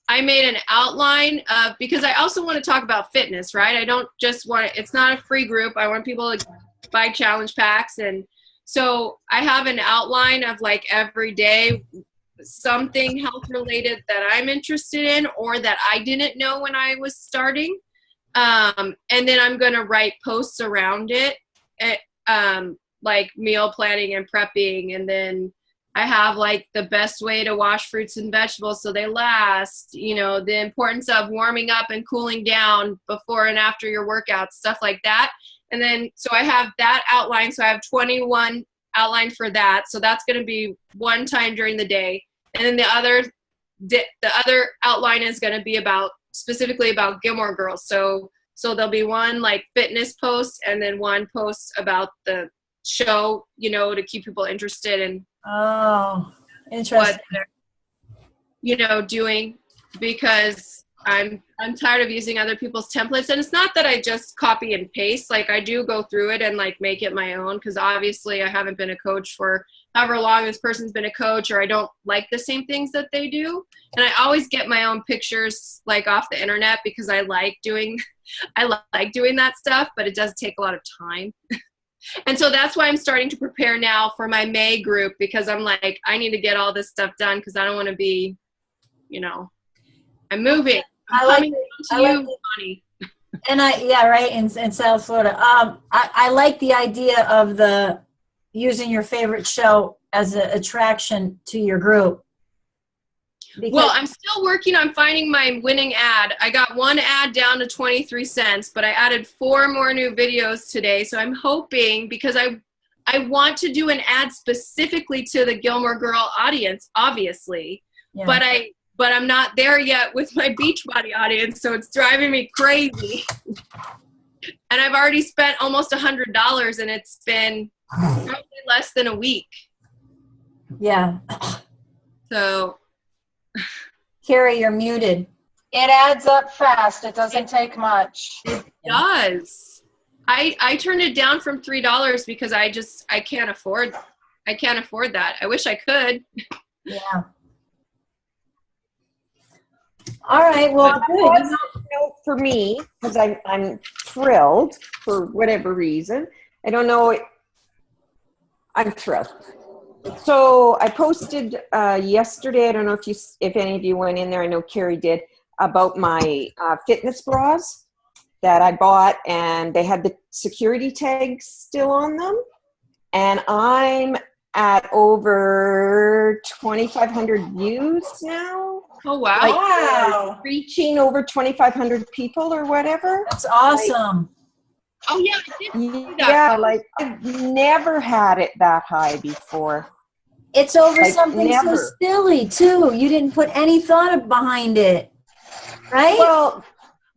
I made an outline of, because I also want to talk about fitness, right? I don't just want, it's not a free group. I want people to buy challenge packs. And so I have an outline of like every day, something health related that I'm interested in or that I didn't know when I was starting. And then I'm going to write posts around it, like meal planning and prepping. And then I have like the best way to wash fruits and vegetables so they last, the importance of warming up and cooling down before and after your workouts, stuff like that. And then, so I have that outline. So I have 21 outlined for that. So that's going to be one time during the day. And then the other outline is going to be specifically about Gilmore Girls. So there'll be one like fitness post and then one post about the show, to keep people interested in Oh, interesting. what they're, doing, because I'm tired of using other people's templates. And it's not that I just copy and paste. Like I do go through it and like make it my own, because obviously I haven't been a coach for however long this person's been a coach, or I don't like the same things that they do. And I always get my own pictures like off the internet because I like doing that stuff, but it does take a lot of time. And so that's why I'm starting to prepare now for my May group, because I'm like, I need to get all this stuff done because I don't want to be, I'm moving. I'm coming to you, Bonnie. And right, in South Florida. I like the idea of using your favorite show as an attraction to your group. Well, I'm still working on finding my winning ad. I got one ad down to 23 cents, but I added 4 more new videos today. So I'm hoping, because I want to do an ad specifically to the Gilmore Girl audience, obviously, but I'm not there yet with my Beachbody audience. So it's driving me crazy. And I've already spent almost $100 and it's been probably less than a week. Yeah. So Carrie, you're muted. It adds up fast. It doesn't take much. It does. I turned it down from $3 because I can't afford that. I wish I could. Yeah. All right. Well, good. For me, because I'm thrilled for whatever reason. I don't know. I'm thrilled. So I posted yesterday, I don't know if any of you went in there, I know Carrie did, about my fitness bras that I bought, and they had the security tags still on them. And I'm at over 2,500 views now. Oh, wow. Wow. Reaching over 2,500 people or whatever. That's awesome. Oh, yeah, I did see that. Yeah, like I've never had it that high before. It's over Like, something never. so silly, too. You didn't put any thought behind it. right? Well,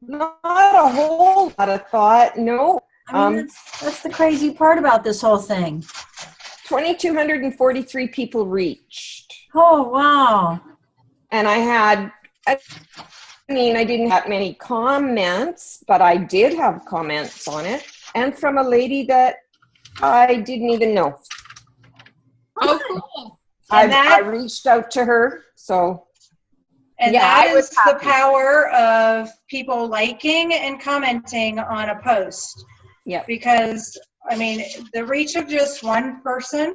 not a whole lot of thought. No. I mean, that's the crazy part about this whole thing. 2,243 people reached. Oh, wow. And I didn't have many comments, but I did have comments on it. And from a lady that I didn't even know. Oh, cool. I reached out to her, so. And Yeah, that I was is the happy. power of people liking and commenting on a post. Yeah. Because, I mean, the reach of just one person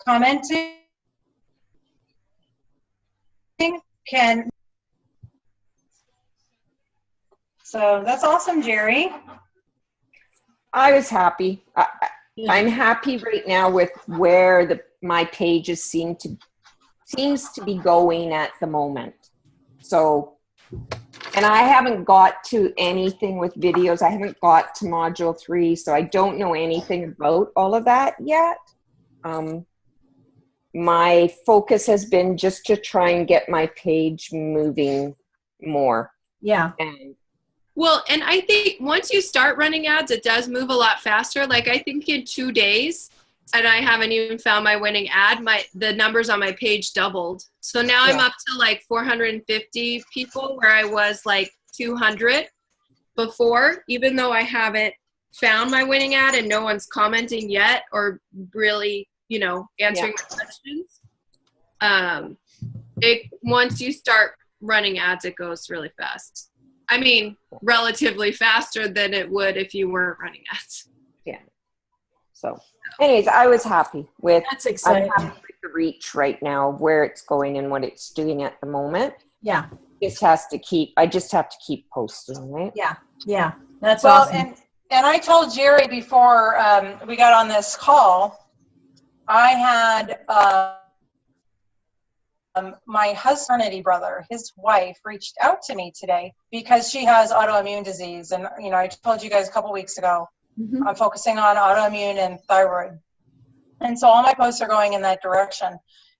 commenting can. So that's awesome, Jerry. I was happy. I'm happy right now with where my pages seems to be going at the moment. So, and I haven't got to anything with videos. I haven't got to module 3, so I don't know anything about all of that yet. My focus has been just to try and get my page moving more. Yeah. And Well, and I think once you start running ads, it does move a lot faster. Like I think in 2 days, and I haven't even found my winning ad, the numbers on my page doubled. So now I'm Yeah. up to like 450 people where I was like 200 before, even though I haven't found my winning ad and no one's commenting yet or really, answering my questions. Once you start running ads, it goes really fast. I mean, relatively faster than it would if you weren't running ads. yeah. So anyways, I was happy with, That's exciting. I'm happy with the reach right now, where it's going and what it's doing at the moment. Yeah. I just have to keep posting, right? Yeah. That's Well, awesome. and I told Jerry before we got on this call, I had my husband's brother, his wife, reached out to me today because she has autoimmune disease. And, I told you guys a couple weeks ago, Mhm. I'm focusing on autoimmune and thyroid. And so all my posts are going in that direction.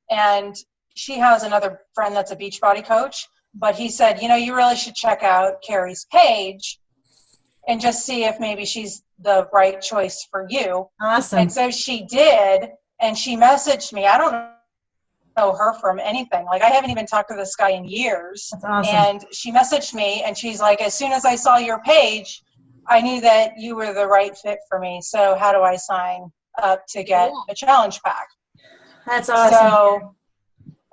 And she has another friend that's a Beachbody coach, but he said, you really should check out Carrie's page and just see if maybe she's the right choice for you. Awesome. And so she did, and she messaged me. I don't know her from anything. Like, I haven't even talked to this guy in years. That's awesome. And she messaged me, and she's like, as soon as I saw your page, I knew that you were the right fit for me. So how do I sign up to get a challenge pack? That's awesome. So,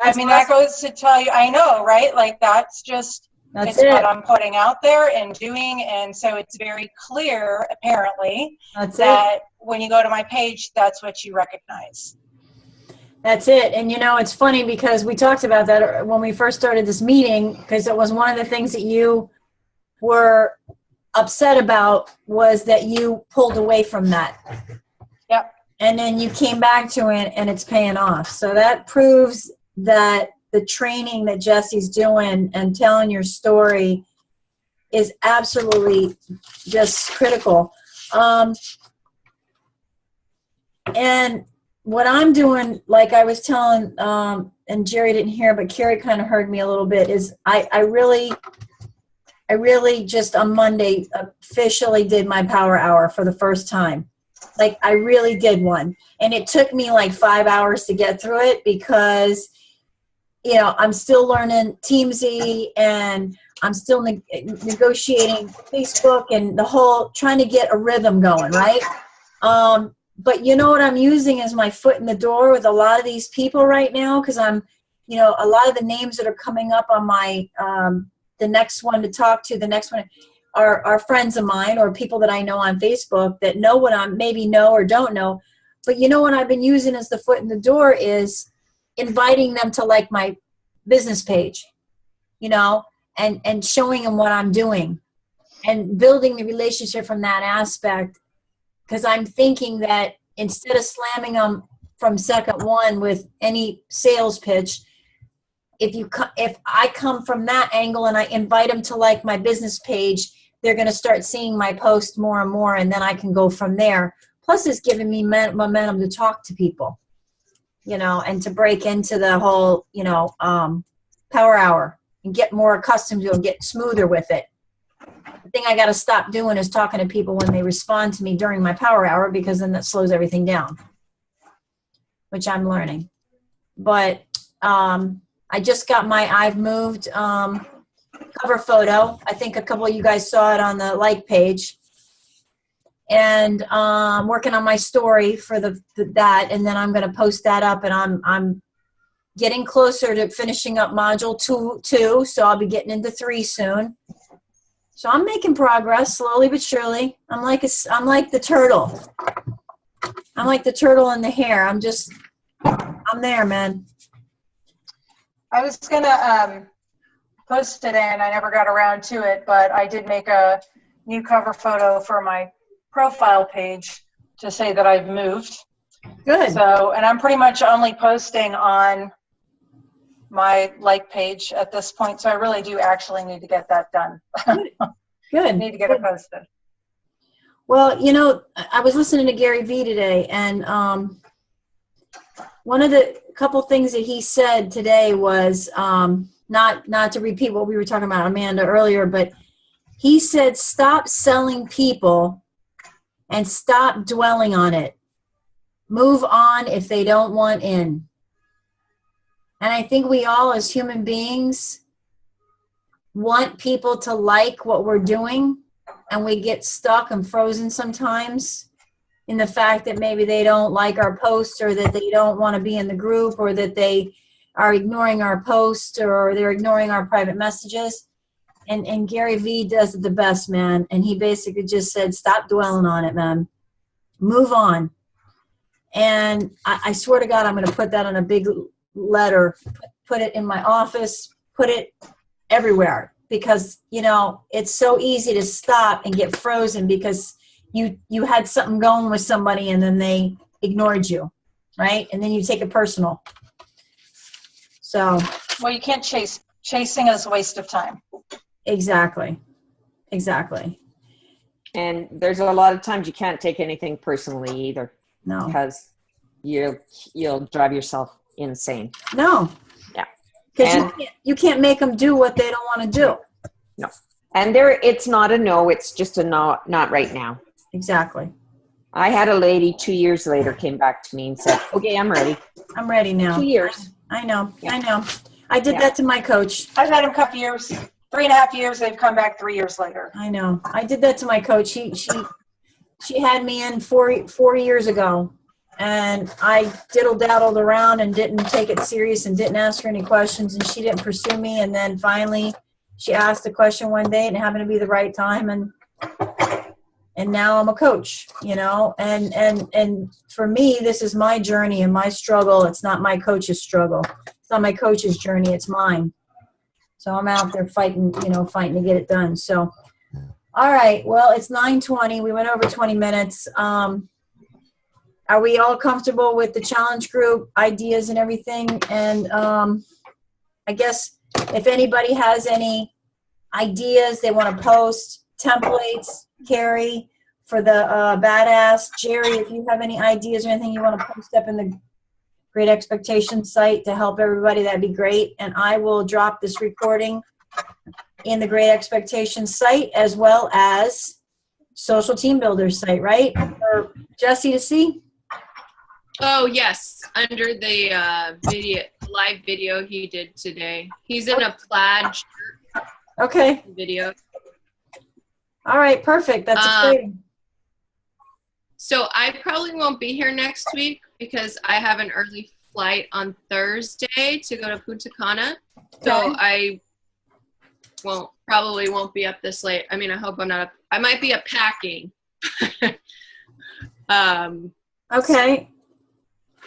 That's that goes to tell you, I know, right? Like, that's just, That's it's what it. I'm putting out there and doing. And so it's very clear, apparently, That's it. that when you go to my page, that's what you recognize. That's it. And it's funny because we talked about that when we first started this meeting, because it was one of the things that you were upset about was that you pulled away from that. Yep. And then you came back to it and it's paying off. So that proves that the training that Jesse's doing and telling your story is absolutely just critical. And what I'm doing, like I was telling, and Jerry didn't hear, but Carrie kind of heard me a little bit, is I really just on Monday officially did my power hour for the first time. Like I really did one. And it took me like 5 hours to get through it because, I'm still learning Teamsy and I'm still negotiating Facebook and the whole trying to get a rhythm going, right? But what I'm using as my foot in the door with a lot of these people right now, because I'm, a lot of the names that are coming up on my, the next one to talk to, the next one are friends of mine or people that I know on Facebook that know what I'm maybe know or don't know. But what I've been using as the foot in the door is inviting them to like my business page, and showing them what I'm doing and building the relationship from that aspect. Because I'm thinking that instead of slamming them from second one with any sales pitch, if I come from that angle and I invite them to like my business page, they're going to start seeing my post more and more, and then I can go from there. Plus, it's giving me momentum to talk to people, and to break into the whole, power hour. and get more accustomed to it, get smoother with it. The thing I got to stop doing is talking to people when they respond to me during my power hour, because then that slows everything down, which I'm learning. But I just got my I've moved cover photo. I think a couple of you guys saw it on the like page. And working on my story for that, and then I'm going to post that up, and I'm getting closer to finishing up module two, so I'll be getting into 3 soon. So I'm making progress slowly but surely. I'm like the turtle. I'm like the turtle in the hare. I'm there, man. I was gonna post it in. I never got around to it, but I did make a new cover photo for my profile page to say that I've moved. Good. So, and I'm pretty much only posting on my like page at this point. So I really do actually need to get that done. Good. Need to get it posted. Well, you know, I was listening to Gary Vee today, and one of the couple things that he said today was not to repeat what we were talking about, Amanda, earlier, but he said, stop selling people and stop dwelling on it. Move on if they don't want in. And I think we all, as human beings, want people to like what we're doing, and we get stuck and frozen sometimes in the fact that maybe they don't like our post, or that they don't want to be in the group, or that they are ignoring our post, or they're ignoring our private messages. And Gary Vee does it the best, man. And he basically just said, stop dwelling on it, man. Move on. And I swear to God, I'm going to put that on a big letter, put it in my office, put it everywhere, because, you know, it's so easy to stop and get frozen because you had something going with somebody and then they ignored you, right? And then you take it personal. So. Well, you can't chasing is a waste of time. Exactly. And there's a lot of times you can't take anything personally either. No. Because you'll drive yourself insane. No. Yeah. Because you can't make them do what they don't want to do. No. And it's not a no, it's just a not right now. Exactly. I had a lady 2 years later came back to me and said, okay, I'm ready. I'm ready now. 2 years. I know. I did that to my coach. I've had him a couple years, 3.5 years. They've come back 3 years later. I know. I did that to my coach. She had me in 4 years ago, and I diddle-daddled around and didn't take it serious and didn't ask her any questions, and she didn't pursue me. And then finally she asked a question one day and it happened to be the right time, and now I'm a coach, you know, and for me, this is my journey and my struggle. It's not my coach's struggle. It's not my coach's journey. It's mine. So I'm out there fighting to get it done. So, all right. Well, it's 9:20. We went over 20 minutes. Are we all comfortable with the challenge group ideas and everything? And I guess if anybody has any ideas they want to post, templates, Carrie, for the badass. Jerry, if you have any ideas or anything you want to post up in the Great Expectations site to help everybody, that'd be great. And I will drop this recording in the Great Expectations site as well as Social Team Builders site, right? For Jesse to see? Oh, yes. Under the live video he did today. He's in a plaid shirt. Okay. Video. All right, perfect. That's exciting. So I probably won't be here next week because I have an early flight on Thursday to go to Punta Cana. So I probably won't be up this late. I mean, I hope I'm not up. I might be up packing. Okay.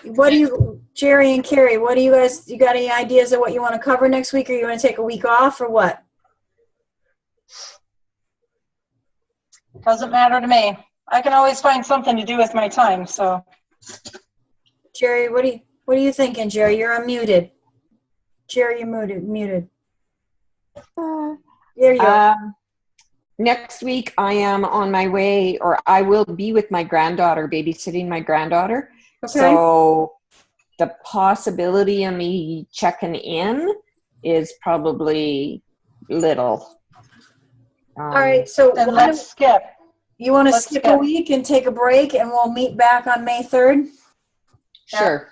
What do you, Jerry and Carrie, what do you guys, you got any ideas of what you want to cover next week, or you want to take a week off, or what? Doesn't matter to me. I can always find something to do with my time, so. Jerry, what are you thinking, Jerry? You're unmuted. Jerry, you're muted. There you go. Next week, I am on my way, or I will be with my granddaughter, babysitting my granddaughter. Okay. So the possibility of me checking in is probably little. All right, so Then why don't- let's skip. you want to let's skip a skip. week and take a break, and we'll meet back on May 3rd? Sure.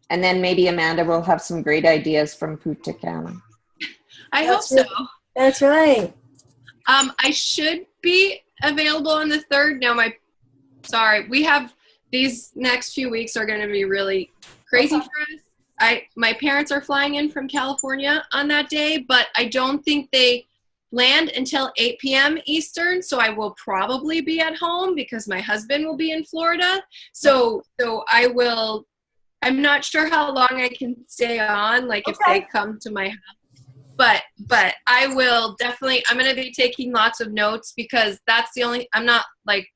And then maybe Amanda will have some great ideas from Punta Cana. I hope That's so. right. That's right. I should be available on the 3rd. Now, we have these next few weeks are going to be really crazy for us. My parents are flying in from California on that day, but I don't think they land until 8 p.m. Eastern, so I will probably be at home because my husband will be in Florida. So I'm not sure how long I can stay on, like if they come to my house. But I will definitely, I'm going to be taking lots of notes because that's I'm not like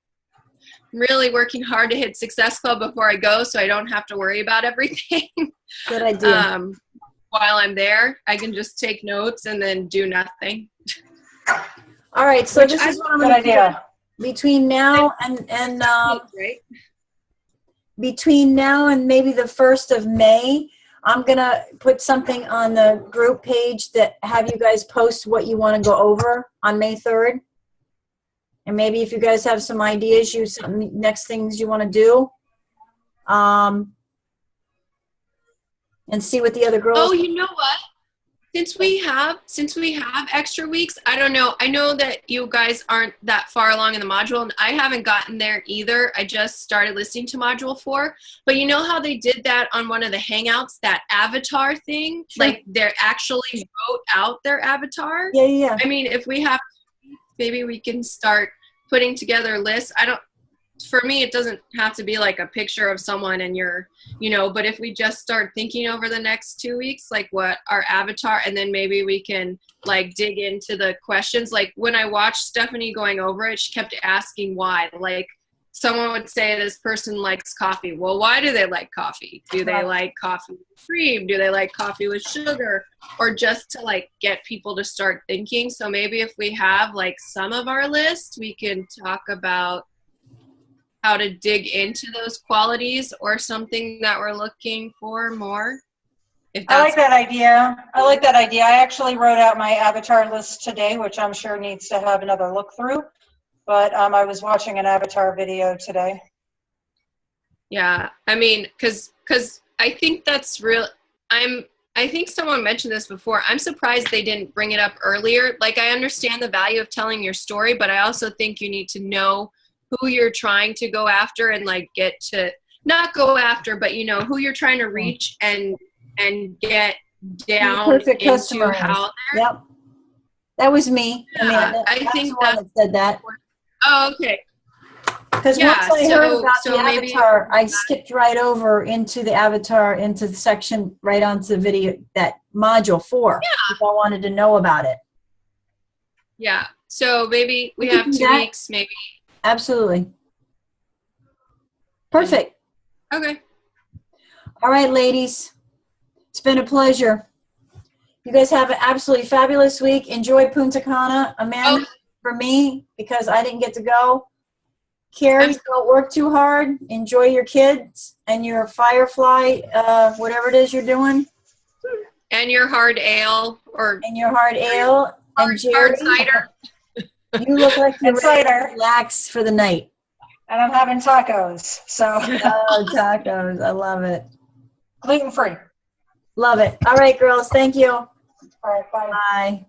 really working hard to hit Success Club before I go, so I don't have to worry about everything. Good idea. While I'm there, I can just take notes and then do nothing. All right, so this is what I'm Good going to do. idea. Between now and Right? between now and maybe the 1st of May, I'm going to put something on the group page that have you guys post what you want to go over on May 3rd. And maybe if you guys have some ideas, some next things you want to do. And see what the other girls. Oh, you know what? Since we have extra weeks, I don't know. I know that you guys aren't that far along in the module, and I haven't gotten there either. I just started listening to module 4. But you know how they did that on one of the Hangouts, that avatar thing? Sure. Like they actually wrote out their avatar? Yeah. I mean, if we have, maybe we can start putting together lists. For me, it doesn't have to be like a picture of someone and but if we just start thinking over the next 2 weeks, like what our avatar, and then maybe we can like dig into the questions. Like when I watched Stephanie going over it, she kept asking why. Like someone would say this person likes coffee. Well, why do they like coffee? Do they like coffee with cream? Do they like coffee with sugar? Or just to like get people to start thinking. So maybe if we have like some of our list, we can talk about how to dig into those qualities or something that we're looking for more. I like that idea. I actually wrote out my avatar list today, which I'm sure needs to have another look through. But I was watching an avatar video today. Yeah, I mean, because I think that's real. I think someone mentioned this before. I'm surprised they didn't bring it up earlier. Like, I understand the value of telling your story, but I also think you need to know who you're trying to go after and like get to not go after, but who you're trying to reach and get down Perfect into customer. how they're. Yep. That was me. Yeah, I think that's the one that said that. Oh, okay. Because Yeah, once I heard about the maybe avatar, I skipped right over into the avatar, into the section right onto the video, that module 4. Yeah. Because I wanted to know about it. Yeah. So maybe we We can have do 2 that. weeks, maybe. Absolutely. Perfect. Okay. All right, ladies. It's been a pleasure. You guys have an absolutely fabulous week. Enjoy Punta Cana. Amanda, for me, because I didn't get to go. Carrie, don't work too hard. Enjoy your kids and your Firefly, whatever it is you're doing. And your hard ale And your hard ale. And Jerry, hard cider. you look like you're And ready to cider. relax for the night. And I'm having tacos, so Oh, tacos. I love it. gluten-free. Love it. All right, girls. Thank you. All right, bye. Bye.